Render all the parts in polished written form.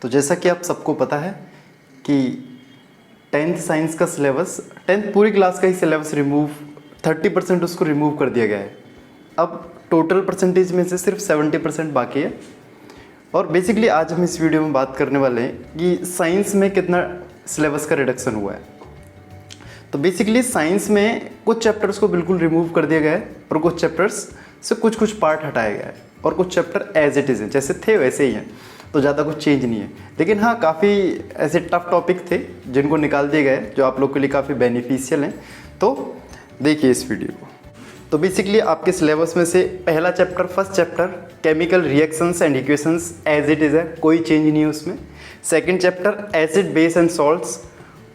तो जैसा कि आप सबको पता है कि 10th साइंस का सिलेबस 10th पूरी क्लास का ही सिलेबस 30% उसको रिमूव कर दिया गया है। अब टोटल परसेंटेज में से सिर्फ 70% बाकी है। और बेसिकली आज हम इस वीडियो में बात करने वाले हैं कि साइंस में कितना सिलेबस का रिडक्शन हुआ है। तो बेसिकली साइंस में कुछ चैप्टर्स को बिल्कुल रिमूव कर दिया गया है और कुछ चैप्टर्स से कुछ पार्ट हटाया गया है और कुछ चैप्टर एज इट इज़ हैं, जैसे थे वैसे ही हैं, तो ज़्यादा कुछ चेंज नहीं है। लेकिन हाँ, काफ़ी ऐसे टफ टॉपिक थे जिनको निकाल दिए गए जो आप लोग के लिए काफ़ी बेनिफिशियल हैं। तो देखिए इस वीडियो को। तो बेसिकली आपके सिलेबस में से पहला chapter, first chapter chemical reactions and equations as it is है, कोई चेंज नहीं है उसमें। Second chapter acid base and salts,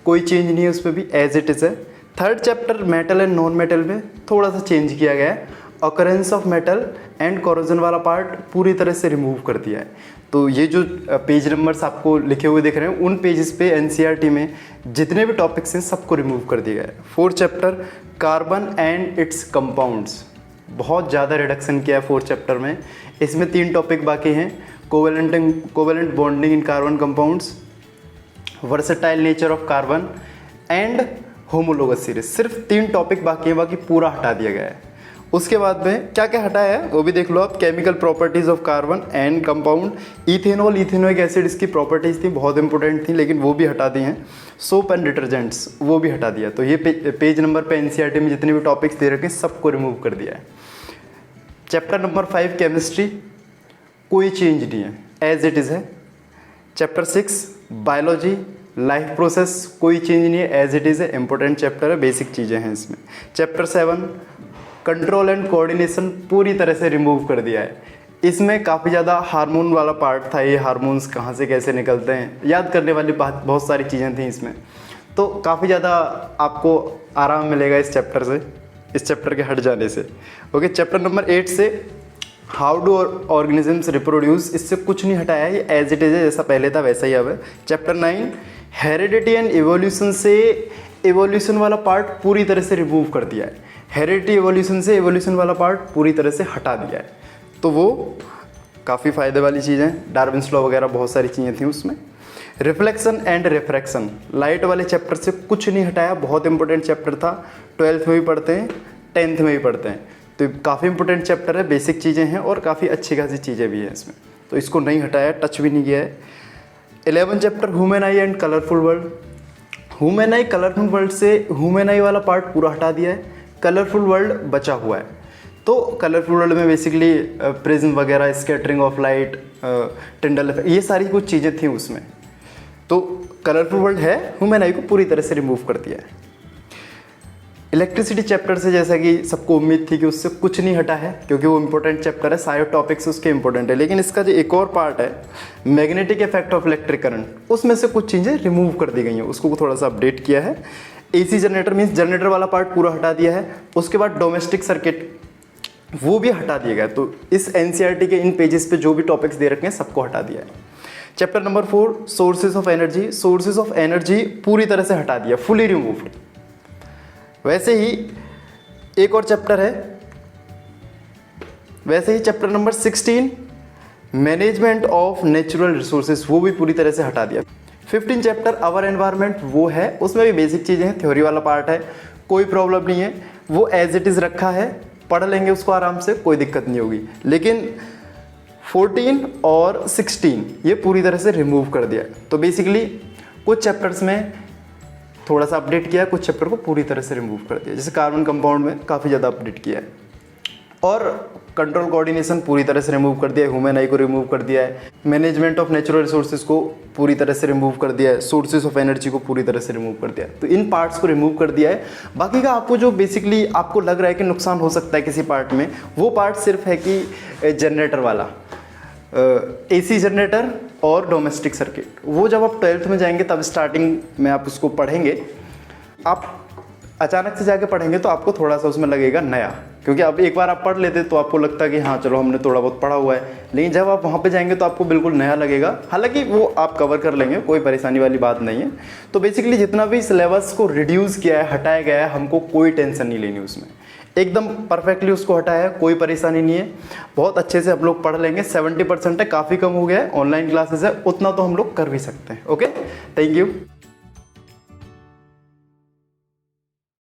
कोई चेंज नहीं है उसमें भी, एज इट इज़ है। Third chapter metal and non metal में थोड़ा सा चेंज किया गया है। Occurrence of metal and corrosion वाला पार्ट पूरी तरह से रिमूव कर दिया है। तो ये जो पेज नंबर्स आपको लिखे हुए दिख रहे हैं, उन पेजेस पे एनसीईआरटी में जितने भी टॉपिक्स हैं सबको रिमूव कर दिया गया है। Fourth chapter carbon and it's compounds, बहुत ज़्यादा रिडक्शन किया है फोर्थ चैप्टर में। इसमें 3 टॉपिक बाकी हैं, covalent bonding in carbon compounds, versatile nature of carbon and homologous series. सिर्फ 3 टॉपिक बाकी हैं, बाकी पूरा हटा दिया गया है। उसके बाद में क्या क्या हटाया है वो भी देख लो आप। Chemical properties of carbon and compound, ethanol ethanoic acid इसकी प्रॉपर्टीज थी, बहुत इंपॉर्टेंट थी, लेकिन वो भी हटा दी हैं। सोप एंड डिटर्जेंट्स वो भी हटा दिया। तो ये पेज नंबर पे एनसीईआरटी में जितने भी टॉपिक्स दे रखे हैं सबको रिमूव कर दिया है। चैप्टर नंबर 5 केमिस्ट्री, कोई चेंज नहीं है, एज इट इज़ है। चैप्टर 6 बायोलॉजी लाइफ प्रोसेस, कोई चेंज नहीं है, एज इट इज़ है, इंपॉर्टेंट चैप्टर है, बेसिक चीज़ें हैं इसमें। चैप्टर 7 कंट्रोल एंड कोऑर्डिनेशन, पूरी तरह से रिमूव कर दिया है। इसमें काफ़ी ज़्यादा हार्मोन वाला पार्ट था, ये हार्मोन्स कहाँ से कैसे निकलते हैं, याद करने वाली बहुत सारी चीज़ें थी इसमें। तो काफ़ी ज़्यादा आपको आराम मिलेगा इस चैप्टर से, इस चैप्टर के हट जाने से। ओके, चैप्टर नंबर 8 से हाउ डू ऑर्गेनिजम्स रिप्रोड्यूस, इससे कुछ नहीं हटाया है, ये एज इट इज़ है, जैसा पहले था वैसा ही अब है। चैप्टर 9 हेरिडिटी एंड इवोल्यूशन से इवोल्यूशन वाला पार्ट पूरी तरह से रिमूव कर दिया है। हेरिडिटी इवोल्यूशन से इवोल्यूशन वाला पार्ट पूरी तरह से हटा दिया है, तो वो काफ़ी फ़ायदे वाली चीज़ है। डार्विन्स लॉ वगैरह बहुत सारी चीज़ें थी उसमें। रिफ्लेक्शन एंड रिफ्रैक्शन, लाइट वाले चैप्टर से कुछ नहीं हटाया, बहुत इंपॉर्टेंट चैप्टर था, 12th में भी पढ़ते हैं, 10th में भी पढ़ते हैं, तो काफ़ी इंपॉर्टेंट चैप्टर है, बेसिक चीज़ें हैं और काफ़ी अच्छी खासी चीज़ें भी हैं इसमें, तो इसको नहीं हटाया, टच भी नहीं किया है। 11 chapter human I and colourful world, human I colourful world से ह्यूमन आई वाला पार्ट पूरा हटा दिया है, कलरफुल वर्ल्ड बचा हुआ है। तो कलरफुल वर्ल्ड में बेसिकली प्रिज्म वगैरह, scattering of light, Tyndall effect, ये सारी कुछ चीज़ें थी उसमें। तो कलरफुल वर्ल्ड है, ह्यूमन आई को पूरी तरह से रिमूव कर दिया है। इलेक्ट्रिसिटी चैप्टर से जैसा कि सबको उम्मीद थी कि उससे कुछ नहीं हटा है, क्योंकि वो इंपॉर्टेंट चैप्टर है, सारे टॉपिक्स उसके इंपॉर्टेंट है, लेकिन इसका जो एक और पार्ट है magnetic effect of electric current, उसमें से कुछ चीज़ें रिमूव कर दी गई हैं, उसको थोड़ा सा अपडेट किया है। एसी जनरेटर मीन्स जनरेटर वाला पार्ट पूरा हटा दिया है। उसके बाद डोमेस्टिक सर्किट वो भी हटा दिया गया। तो इस एनसीईआरटी के इन पेजेस पे जो भी टॉपिक्स दे रखे हैं सबको हटा दिया है। Chapter number 4 sources of energy, sources of energy पूरी तरह से हटा दिया, फुली रिमूव्ड। वैसे ही एक और चैप्टर है, वैसे ही chapter number 16 management of natural resources, वो भी पूरी तरह से हटा दिया। 15 चैप्टर आवर एनवायरनमेंट, वो है, उसमें भी बेसिक चीज़ें हैं, थ्योरी वाला पार्ट है, कोई प्रॉब्लम नहीं है, वो एज इट इज़ रखा है, पढ़ लेंगे उसको आराम से, कोई दिक्कत नहीं होगी। लेकिन 14 और 16 ये पूरी तरह से रिमूव कर दिया। तो बेसिकली कुछ चैप्टर्स में थोड़ा सा अपडेट किया है, कुछ चैप्टर को पूरी तरह से रिमूव कर दिया, जैसे कार्बन कंपाउंड में काफ़ी ज़्यादा अपडेट किया है। और कंट्रोल कोऑर्डिनेशन पूरी तरह से रिमूव कर दिया है, ह्यूमन आई को रिमूव कर दिया है, मैनेजमेंट ऑफ नेचुरल रिसोर्सेज को पूरी तरह से रिमूव कर दिया है, सोर्सेज ऑफ एनर्जी को पूरी तरह से रिमूव कर दिया है। तो इन पार्ट्स को रिमूव कर दिया है। बाकी का आपको जो बेसिकली आपको लग रहा है कि नुकसान हो सकता है किसी पार्ट में, वो पार्ट सिर्फ है कि जनरेटर वाला, एसी जनरेटर और डोमेस्टिक सर्किट, वो जब आप 12th में जाएंगे तब स्टार्टिंग में आप उसको पढ़ेंगे। आप अचानक से जाके पढ़ेंगे तो आपको थोड़ा सा उसमें लगेगा नया, क्योंकि अब एक बार आप पढ़ लेते तो आपको लगता है कि हाँ चलो हमने थोड़ा बहुत पढ़ा हुआ है, लेकिन जब आप वहाँ पे जाएंगे तो आपको बिल्कुल नया लगेगा। हालांकि वो आप कवर कर लेंगे, कोई परेशानी वाली बात नहीं है। तो बेसिकली जितना भी सिलेबस को रिड्यूस किया है, हटाया गया है, हमको कोई टेंशन नहीं लेनी उसमें। एकदम परफेक्टली उसको हटाया है, कोई परेशानी नहीं है, बहुत अच्छे से हम लोग पढ़ लेंगे। 70% है, काफ़ी कम हो गया है, ऑनलाइन क्लासेस है, उतना तो हम लोग कर भी सकते हैं। Okay, thank you.